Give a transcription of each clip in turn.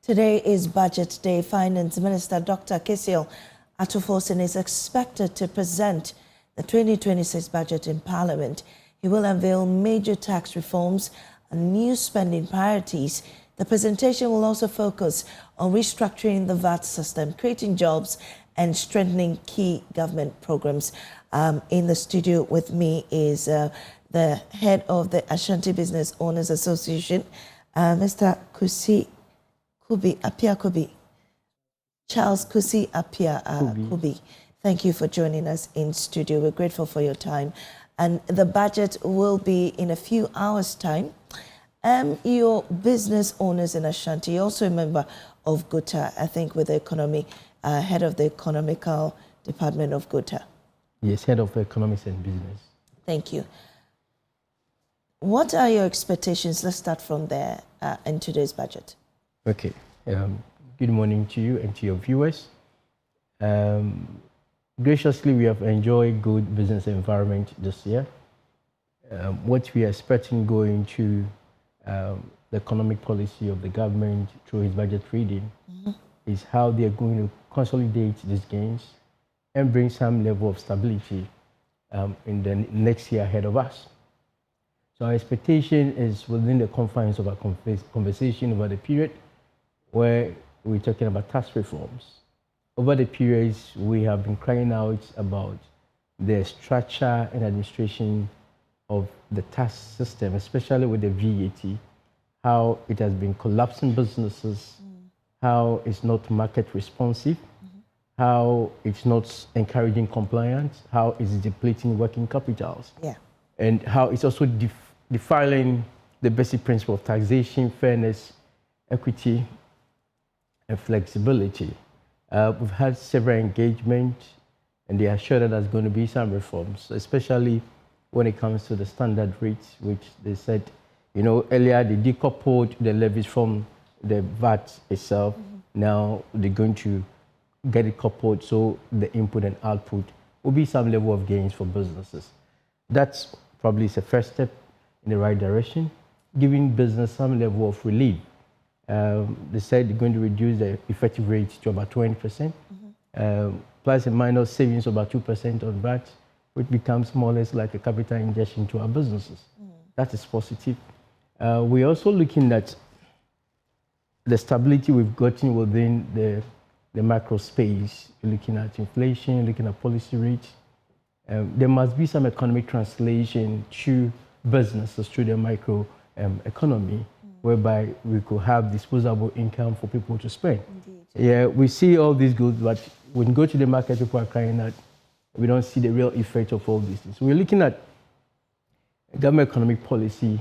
Today is Budget Day. Finance Minister Dr. Kessil Atufosin is expected to present the 2026 budget in Parliament. He will unveil major tax reforms and new spending priorities. The presentation will also focus on restructuring the VAT system, creating jobs, and strengthening key government programs. In the studio with me is the head of the Ashanti Business Owners Association, Mr. Charles Kusi Apia Kubi. Thank you for joining us in studio. We're grateful for your time. And the budget will be in a few hours' time. Your business owners in Ashanti, you're also a member of GUTA, I think, with the economy, head of the economical department of GUTA. Yes, head of economics and business. Thank you. What are your expectations? Let's start from there in today's budget. Okay. Good morning to you and to your viewers. Graciously, we have enjoyed good business environment this year. What we are expecting going to the economic policy of the government through its budget reading is how they are going to consolidate these gains and bring some level of stability in the next year ahead of us. So our expectation is within the confines of our conversation over the period where we're talking about tax reforms. Over the periods, we have been crying out about the structure and administration of the tax system, especially with the VAT, how it has been collapsing businesses, how it's not market responsive, how it's not encouraging compliance, how it's depleting working capitals, and how it's also defiling the basic principle of taxation, fairness, equity, and flexibility. We've had several engagements, and they are sure that there's going to be some reforms, especially when it comes to the standard rates, which they said, earlier they decoupled the levies from the VAT itself. Now they're going to get it coupled, so the input and output will be some level of gains for businesses. That's probably the first step in the right direction, giving business some level of relief. They said they're going to reduce the effective rate to about 20%, plus and minus savings of about 2% on VAT, which becomes more or less like a capital injection to our businesses. That is positive. We're also looking at the stability we've gotten within the macro space, looking at inflation, looking at policy rates. There must be some economic translation to businesses through the micro economy, whereby we could have disposable income for people to spend. Indeed. Yeah, we see all these goods, but when you go to the market, people are crying out. We don't see the real effect of all these things. So we're looking at government economic policy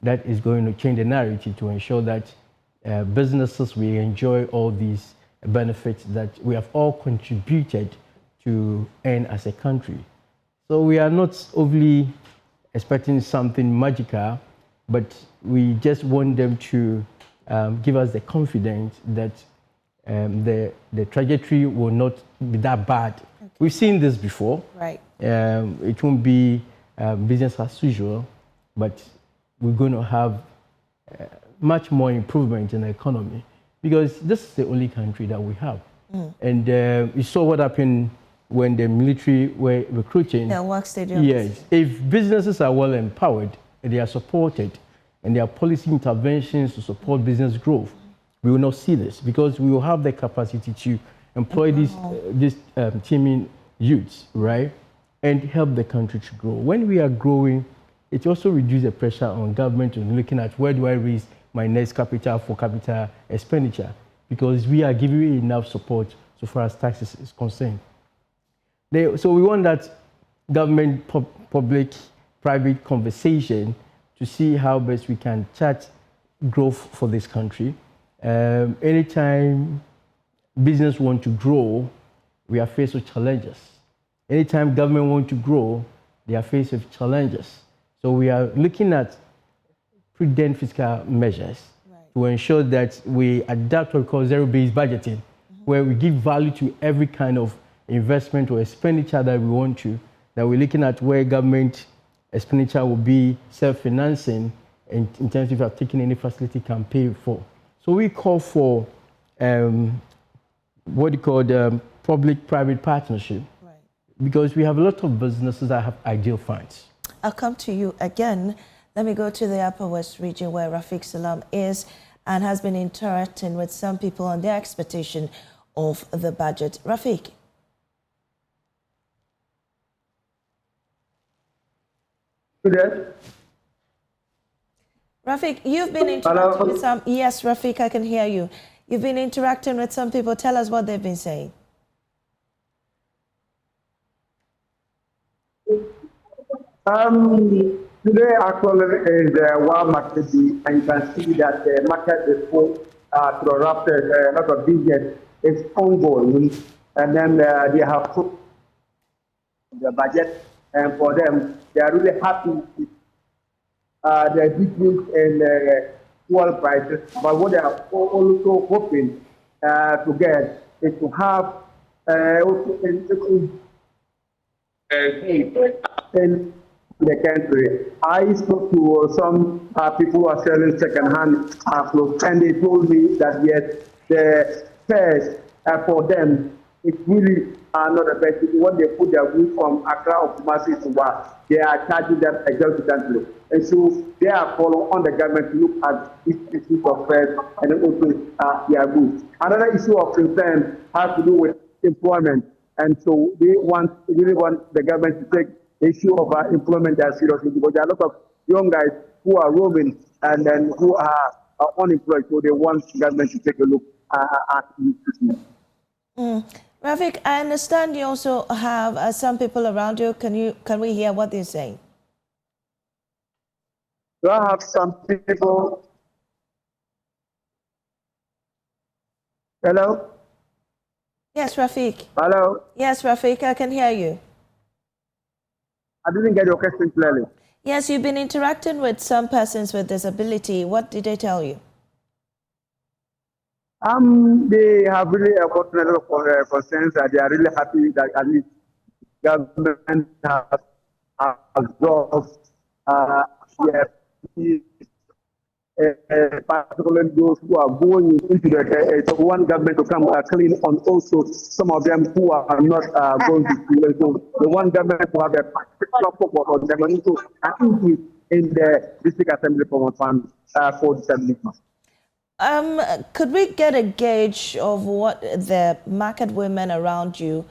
that is going to change the narrative to ensure that businesses will enjoy all these benefits that we have all contributed to earn as a country. So we are not overly expecting something magical, but we just want them to give us the confidence that the trajectory will not be that bad. Okay. We've seen this before. Right. It won't be business as usual, but we're going to have much more improvement in the economy because this is the only country that we have. And you saw what happened when the military were recruiting. The work stadiums. Yes. If businesses are well empowered, they are supported, and there are policy interventions to support business growth, we will not see this because we will have the capacity to employ these teaming youths, right, and help the country to grow. When we are growing, it also reduces the pressure on government to looking at where do I raise my next capital for capital expenditure, because we are giving enough support so far as taxes is concerned. So we want that government, public-private conversation to see how best we can chart growth for this country. Anytime business want to grow, we are faced with challenges. Anytime government want to grow, they are faced with challenges. So we are looking at prudent fiscal measures to ensure that we adapt what we call zero-based budgeting, where we give value to every kind of investment or expenditure that we want to, that we're looking at where government expenditure will be self-financing in terms of taking any facility can pay for. So we call for what you call the public-private partnership, Right. because we have a lot of businesses that have ideal funds. I'll come to you again. Let me go to the Upper West region where Rafiq Salam is and has been interacting with some people on their expectation of the budget. Rafiq. Rafiq, you've been interacting with some... Yes, Rafiq, I can hear you. You've been interacting with some people. Tell us what they've been saying. Today actually is World Market Day, and you can see that the market is full, corrupted, a lot of business is ongoing, and then they have put the budget, and for them, they are really happy with the decrease in fuel prices. But what they are also hoping to get is to have in the country. I spoke to some people who are selling second-hand clothes, and they told me that yes, the fares for them, it's really not the best. When they put their goods from Accra or Kumasi to Wa, they are charging them exorbitantly. And so they are calling on the government to look at this issue of fares and also their goods. Another issue of concern has to do with employment. And so they really want the government to take the issue of employment as seriously, because there are a lot of young guys who are roaming and then who are unemployed. So they want the government to take a look at this issue. Rafiq, I understand you also have some people around you. Can we hear what they're saying? Do I have some people? Hello? Yes, Rafiq. Hello? Yes, Rafiq, I can hear you. I didn't get your question clearly. Yes, you've been interacting with some persons with disability. What did they tell you? They have really gotten a lot of concerns that they are really happy that at least government has absorbed particularly those who are going into the one government to come clean on also some of them who are not going to school. So the one government to have a particular focus on them and also an increase in the district assembly fund for disability. Could we get a gauge of what the market women around you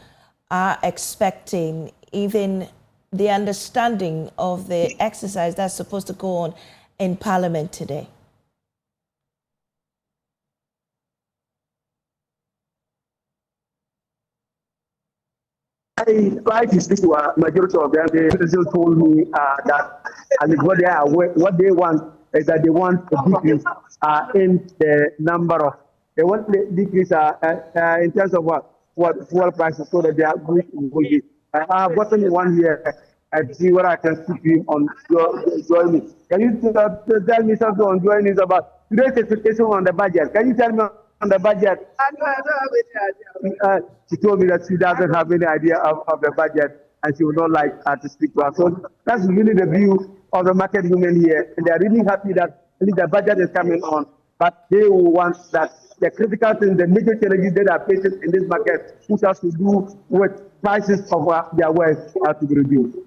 are expecting, even the understanding of the exercise that's supposed to go on in Parliament today? I tried to speak to a majority of them. They still told me that what they want is that they want a decrease in the number of, they want the decrease in terms of what fuel prices, so that they are going to be. I have gotten one here. I see what I can speak to him on join me. Can you tell me something on joining is about today's expectation on the budget? Can you tell me on the budget? She told me that she doesn't have any idea of the budget and she would not like to speak to us. So that's really the view of the market women here. And they are really happy that at least the budget is coming on. But they will want that the critical things, the major challenges that are facing in this market, which has to do with prices of their wares, to be reduced.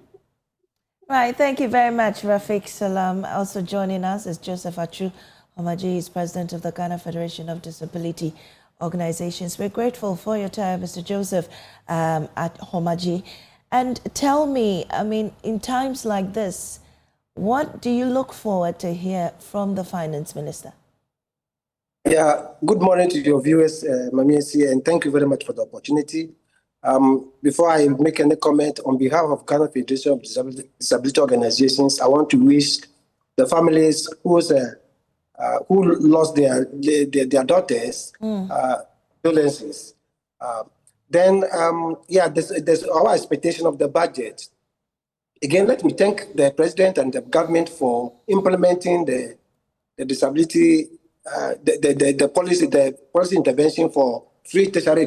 Right, thank you very much, Rafiq Salam. Also joining us is Joseph Achu Homaji. He's president of the Ghana Federation of Disability Organizations. We're grateful for your time, Mr. Joseph at Homaji. And tell me, I mean, in times like this, what do you look forward to hear from the Finance Minister? Yeah, good morning to your viewers, Mamiesi, and thank you very much for the opportunity. Before I make any comment, on behalf of Ghana Federation of Disability Organizations, I want to wish the families who lost their daughters, condolences. There's our expectation of the budget. Again, let me thank the President and the government for implementing the disability, the policy intervention for free tertiary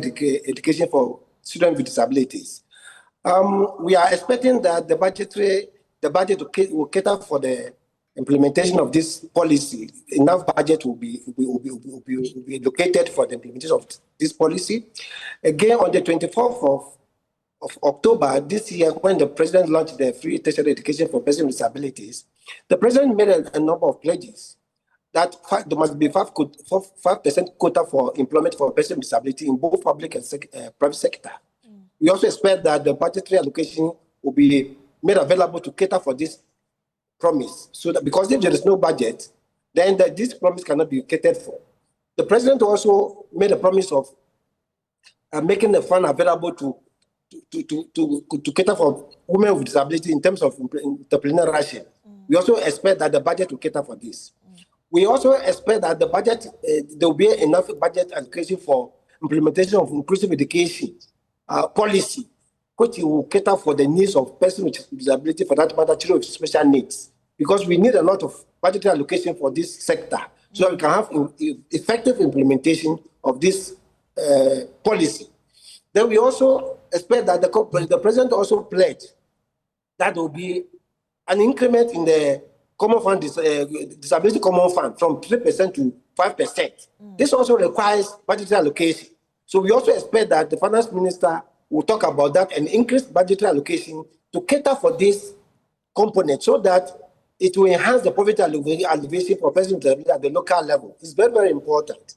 education for students with disabilities. We are expecting that the budget will cater for the implementation of this policy, enough budget will be allocated for the implementation of this policy. Again, on the 24th of October this year, when the president launched the free tertiary education for persons with disabilities, the president made a number of pledges that there must be 5% quota for employment for persons with disability in both public and private sector. We also expect that the budgetary allocation will be made available to cater for this promise. So that, because if there is no budget, then this promise cannot be catered for. The president also made a promise of making the fund available to cater for women with disability in terms of entrepreneurship. We also expect that the budget will cater for this. We also expect that the budget, there will be enough budget allocation for implementation of inclusive education policy, which will cater for the needs of persons with disability, for that matter, children with special needs. Because we need a lot of budgetary allocation for this sector, so that we can have effective implementation of this policy. Then we also expect that the president also pledged that there will be an increment in the common fund, disability common fund, from 3% to 5%. This also requires budgetary allocation. So we also expect that the finance minister will talk about that and increase budgetary allocation to cater for this component, so that it will enhance the poverty alleviation for persons with disability at the local level. It's very, very important.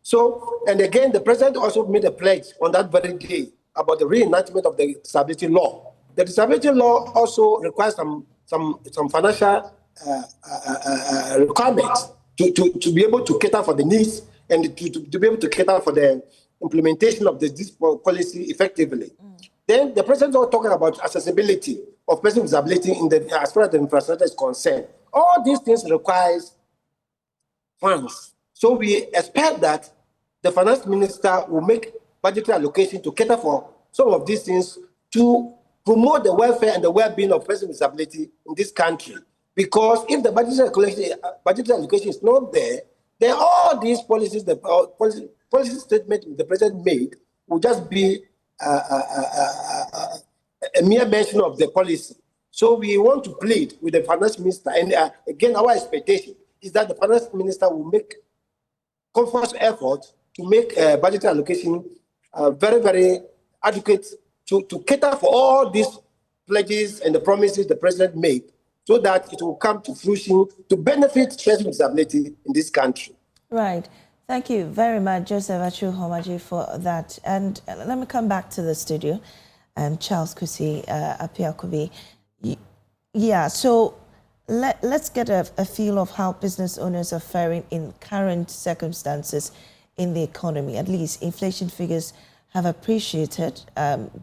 So, and again, the president also made a pledge on that very day about the reenactment of the disability law. The disability law also requires some financial requirements to be able to cater for the needs and to be able to cater for the implementation of this policy effectively. Then the president was talking about accessibility of persons with disability as far as the infrastructure is concerned. All these things requires funds. So we expect that the finance minister will make budgetary allocation to cater for some of these things to promote the welfare and the well-being of persons with disability in this country. Because if the budgetary allocation is not there, then all these policies, the policy statement the president made will just be a mere mention of the policy. So we want to plead with the finance minister, and again, our expectation is that the finance minister will make conscious effort to make budgetary allocation very, very adequate to cater for all these pledges and the promises the president made, so that it will come to fruition to benefit persons with disability in this country. Right. Thank you very much, Joseph Achu-Homaji, for that. And let me come back to the studio. Charles Kusi Apiakobi. Yeah, so let's get a feel of how business owners are faring in current circumstances in the economy. At least inflation figures have appreciated,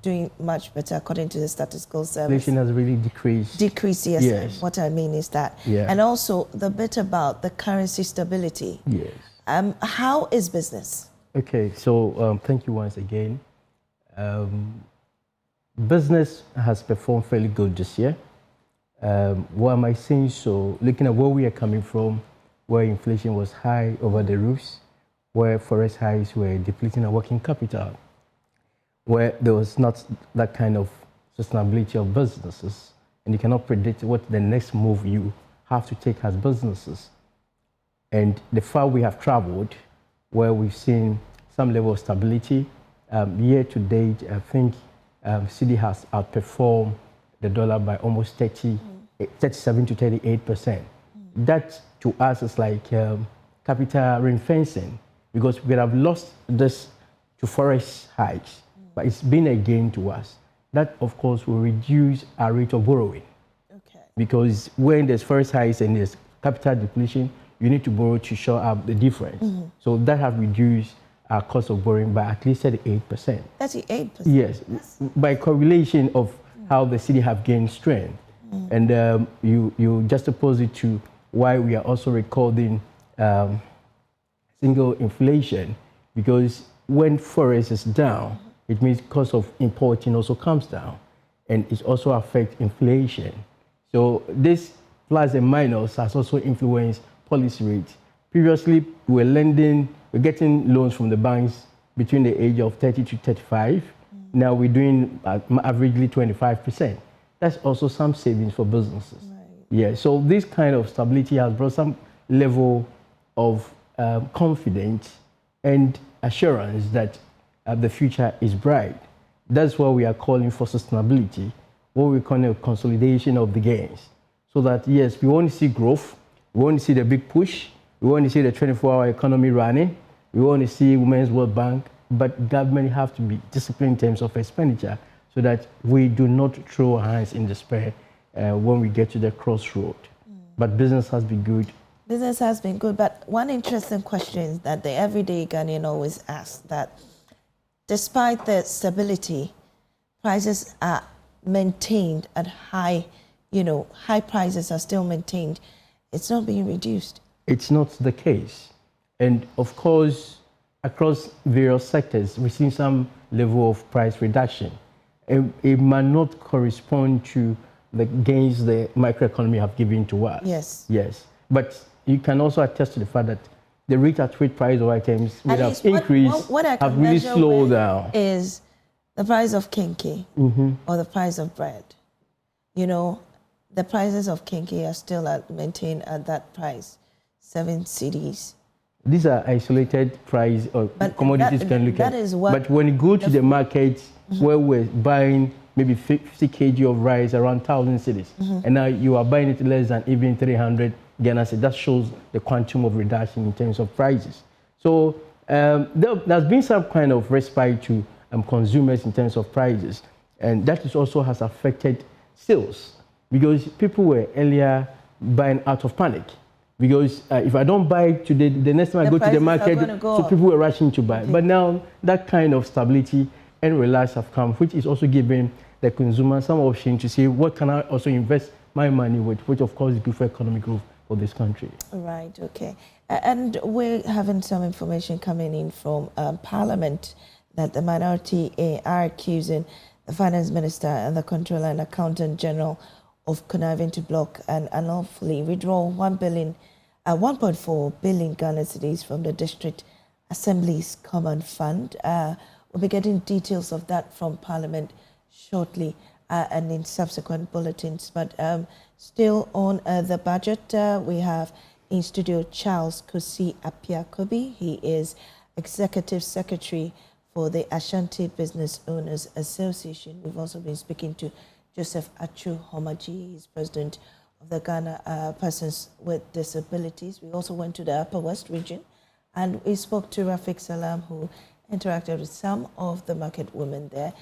doing much better according to the statistical service. Inflation has really decreased. Decreased, yes. What I mean is that. Yeah. And also the bit about the currency stability. Yes. How is business? Okay, so thank you once again. Business has performed fairly good this year. Why am I saying so? Looking at where we are coming from, where inflation was high over the roofs, where forest highs were depleting our working capital, where there was not that kind of sustainability of businesses, and you cannot predict what the next move you have to take as businesses. And the far we have traveled, where we've seen some level of stability, year to date, I think CD has outperformed the dollar by almost 37 to 38%. That to us is like capital ring fencing, because we have lost this to forest highs, but it's been a gain to us. That, of course, will reduce our rate of borrowing. Okay. Because when there's forest highs and there's capital depletion, you need to borrow to show up the difference. So that has reduced our cost of borrowing by at least 38%. 38%? Yes, by correlation of how the city have gained strength. And you juxtapose it to why we are also recording single inflation, because when forest is down, it means cost of importing also comes down, and it also affects inflation. So this plus and minus has also influenced policy rates. Previously, we're getting loans from the banks between the age of 30 to 35. Now we're doing averagely 25%. That's also some savings for businesses. Right. Yeah, so this kind of stability has brought some level of confidence and assurance that the future is bright. That's why we are calling for sustainability, what we call a consolidation of the gains. So that, yes, we want to see growth, we want to see the big push, we want to see the 24-hour economy running, we want to see Women's World Bank, but government have to be disciplined in terms of expenditure so that we do not throw our hands in despair when we get to the crossroad. But business has been good. Business has been good, but one interesting question that the everyday Ghanaian always asks, that despite the stability, prices are maintained at high, high prices are still maintained. It's not being reduced. It's not the case. And of course, across various sectors, we've seen some level of price reduction. It might not correspond to the gains the microeconomy have given to us. Yes. Yes. But you can also attest to the fact that the rate at which price of items would have increased have really slowed down. Is the price of kinky or the price of bread. The prices of kinky are still maintained at that price, 7 cedis. These are isolated price or commodities you can look at. But when you go to the market where we're buying maybe 50 kg of rice around 1,000 cedis, and now you are buying it less than even 300 Ghana cedis, that shows the quantum of reduction in terms of prices. So there's been some kind of respite to consumers in terms of prices, and that is also has affected sales because people were earlier buying out of panic. Because if I don't buy today, the next time I go to the market, so people were rushing to buy. But now that kind of stability and relax have come, which is also giving the consumer some option to say, what can I also invest my money with, which of course is good for economic growth for this country. Right, okay. And we're having some information coming in from Parliament that the minority are accusing the Finance Minister and the Controller and Accountant General of conniving to block and unlawfully withdraw 1.4 billion Ghana cedis from the District Assembly's Common Fund. We'll be getting details of that from Parliament shortly and in subsequent bulletins. But still on the budget, we have in studio Charles Kosi Apiakobi. He is Executive Secretary for the Ashanti Business Owners Association. We've also been speaking to Joseph Achu Homaji, he's President of the Ghana Persons with Disabilities. We also went to the Upper West region and we spoke to Rafik Salam, who interacted with some of the market women there.